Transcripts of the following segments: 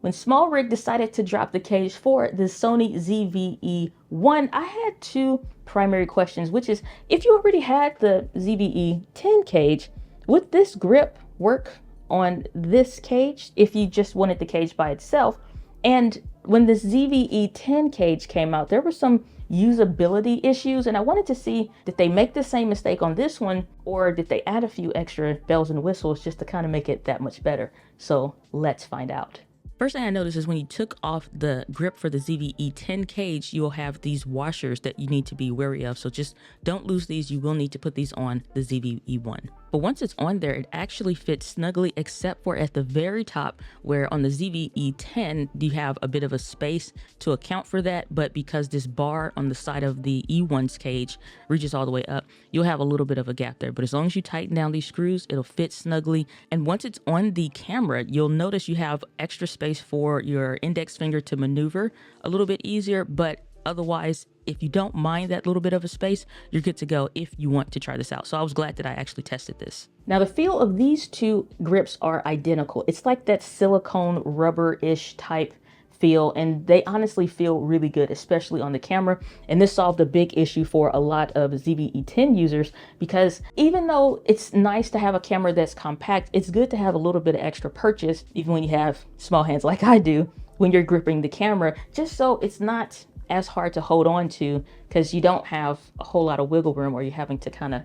when SmallRig decided to drop the cage for the Sony ZV-E1, I had two primary questions, which is, if you already had the ZV-E10 cage, would this grip work on this cage if you just wanted the cage by itself? And when this ZV-E10 cage came out, there were some usability issues, and I wanted to see, did they make the same mistake on this one, or did they add a few extra bells and whistles just to kind of make it that much better? So let's find out. First thing I noticed is when you took off the grip for the ZV-E10 cage, you'll have these washers that you need to be wary of. So just don't lose these. You will need to put these on the ZV-E1. But once it's on there, it actually fits snugly, except for at the very top, where on the ZV-E10, you have a bit of a space to account for that. But because this bar on the side of the E1's cage reaches all the way up, you'll have a little bit of a gap there. But as long as you tighten down these screws, it'll fit snugly. And once it's on the camera, you'll notice you have extra space for your index finger to maneuver a little bit easier. But otherwise, if you don't mind that little bit of a space, you're good to go if you want to try this out. So I was glad that I actually tested this. Now, the feel of these two grips are identical. It's like that silicone rubber-ish type feel, and they honestly feel really good, especially on the camera. And this solved a big issue for a lot of ZV-E10 users, because even though it's nice to have a camera that's compact, it's good to have a little bit of extra purchase, even when you have small hands like I do, when you're gripping the camera, just so it's not as hard to hold on to, because you don't have a whole lot of wiggle room, or you're having to kind of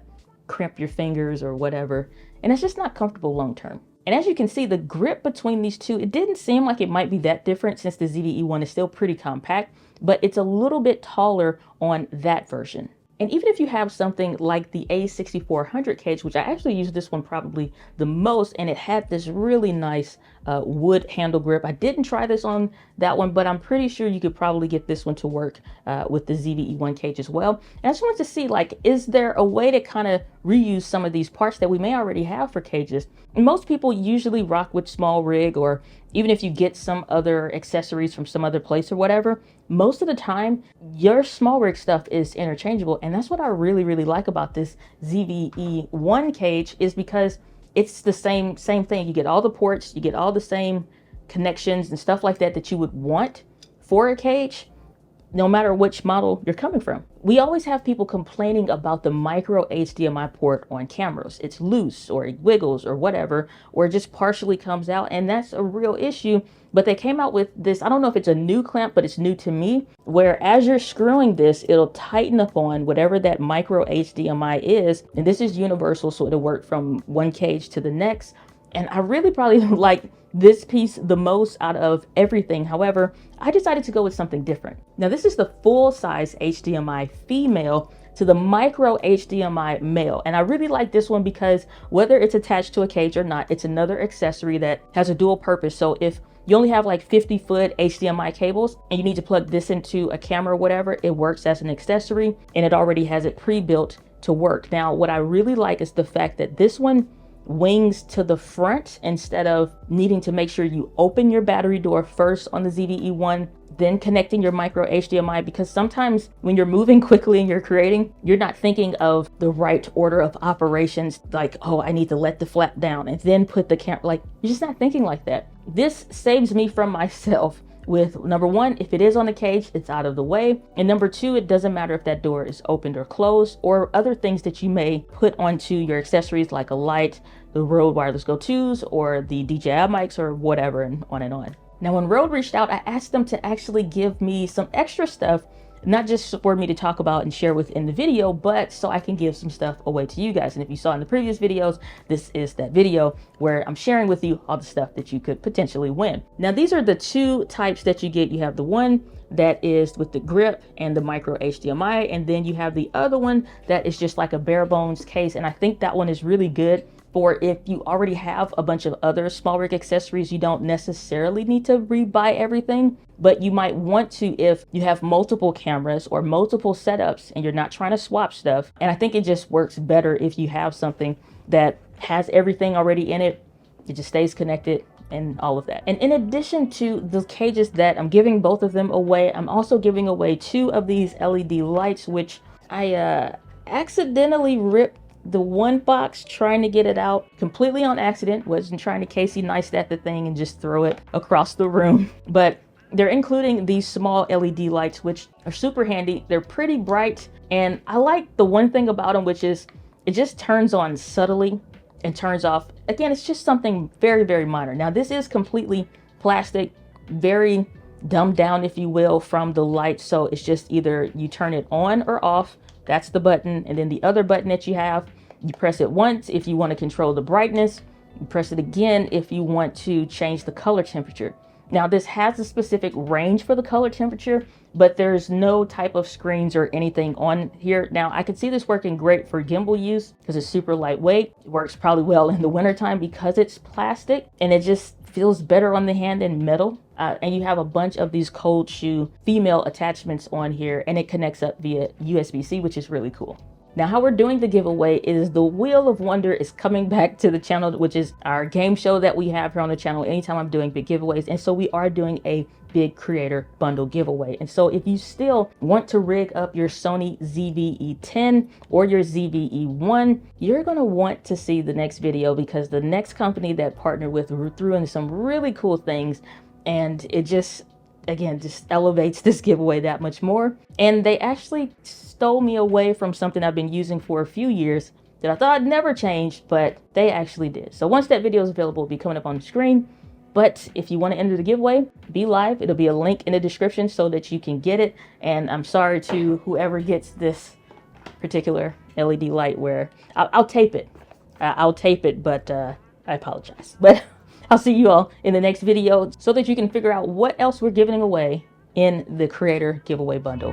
crimp your fingers or whatever, and it's just not comfortable long term. And as you can see, the grip between these two, it didn't seem like it might be that different, since the ZV-E1 is still pretty compact, but it's a little bit taller on that version. And even if you have something like the A6400 cage, which I actually use this one probably the most, and it had this really nice wood handle grip. I didn't try this on that one, but I'm pretty sure you could probably get this one to work with the ZV-E1 cage as well. And I just wanted to see, like, is there a way to kind of reuse some of these parts that we may already have for cages? And most people usually rock with SmallRig, or even if you get some other accessories from some other place or whatever, most of the time your SmallRig stuff is interchangeable. And that's what I really, really like about this ZV-E1 cage, is because it's the same thing. You get all the ports, you get all the same connections and stuff like that that you would want for a cage, no matter which model you're coming from. We always have people complaining about the micro HDMI port on cameras. It's loose, or it wiggles, or whatever, or it just partially comes out, and that's a real issue. But they came out with this, I don't know if it's a new clamp, but it's new to me, where as you're screwing this, it'll tighten up on whatever that micro HDMI is. And this is universal, so it'll work from one cage to the next. And I really probably like this piece the most out of everything. However, I decided to go with something different. Now, this is the full-size HDMI female to the micro HDMI male. And I really like this one because whether it's attached to a cage or not, it's another accessory that has a dual purpose. So if you only have like 50-foot HDMI cables and you need to plug this into a camera or whatever, it works as an accessory, and it already has it pre-built to work. Now, what I really like is the fact that this one wings to the front, instead of needing to make sure you open your battery door first on the ZV-E1, then connecting your micro HDMI, because sometimes when you're moving quickly and you're creating, you're not thinking of the right order of operations, like, oh, I need to let the flap down and then put the camera, like, you're just not thinking like that. This saves me from myself with, number one, if it is on the cage, it's out of the way. And number two, it doesn't matter if that door is opened or closed, or other things that you may put onto your accessories, like a light, the Rode wireless go-tos, or the DJI mics, or whatever, and on and on. Now, when Rode reached out, I asked them to actually give me some extra stuff, not just for me to talk about and share within the video, but so I can give some stuff away to you guys. And if you saw in the previous videos, this is that video where I'm sharing with you all the stuff that you could potentially win. Now, these are the two types that you get. You have the one that is with the grip and the micro HDMI, and then you have the other one that is just like a bare bones case. And I think that one is really good for if you already have a bunch of other SmallRig accessories. You don't necessarily need to rebuy everything, but you might want to if you have multiple cameras or multiple setups and you're not trying to swap stuff. And I think it just works better if you have something that has everything already in it. It just stays connected and all of that. And in addition to the cages that I'm giving both of them away, I'm also giving away two of these LED lights, which I accidentally ripped the one box trying to get it out completely on accident. Wasn't trying to Casey Neistat the thing and just throw it across the room. But they're including these small LED lights, which are super handy. They're pretty bright. And I like the one thing about them, which is it just turns on subtly and turns off. Again, it's just something very, very minor. Now, this is completely plastic, very dumbed down, if you will, from the light. So it's just either you turn it on or off. That's the button. And then the other button that you have, you press it once if you want to control the brightness. You press it again if you want to change the color temperature. Now, this has a specific range for the color temperature, but there's no type of screens or anything on here. Now, I could see this working great for gimbal use because it's super lightweight. It works probably well in the wintertime because it's plastic, and it just feels better on the hand than metal. And you have a bunch of these cold shoe female attachments on here, and it connects up via USB-C, which is really cool. Now, how we're doing the giveaway is the Wheel of Wonder is coming back to the channel, which is our game show that we have here on the channel anytime I'm doing big giveaways. And so we are doing a big creator bundle giveaway. And so if you still want to rig up your Sony ZV-E10 or your ZV-E1, you're going to want to see the next video, because the next company that partnered with threw in some really cool things, and it just, again, just elevates this giveaway that much more. And they actually stole me away from something I've been using for a few years that I thought never changed, but they actually did. So once that video is available, it'll be coming up on the screen. But if you want to enter the giveaway, be live. It'll be a link in the description so that you can get it. And I'm sorry to whoever gets this particular LED light, where I'll tape it. I'll tape it, but I apologize. But I'll see you all in the next video so that you can figure out what else we're giving away in the creator giveaway bundle.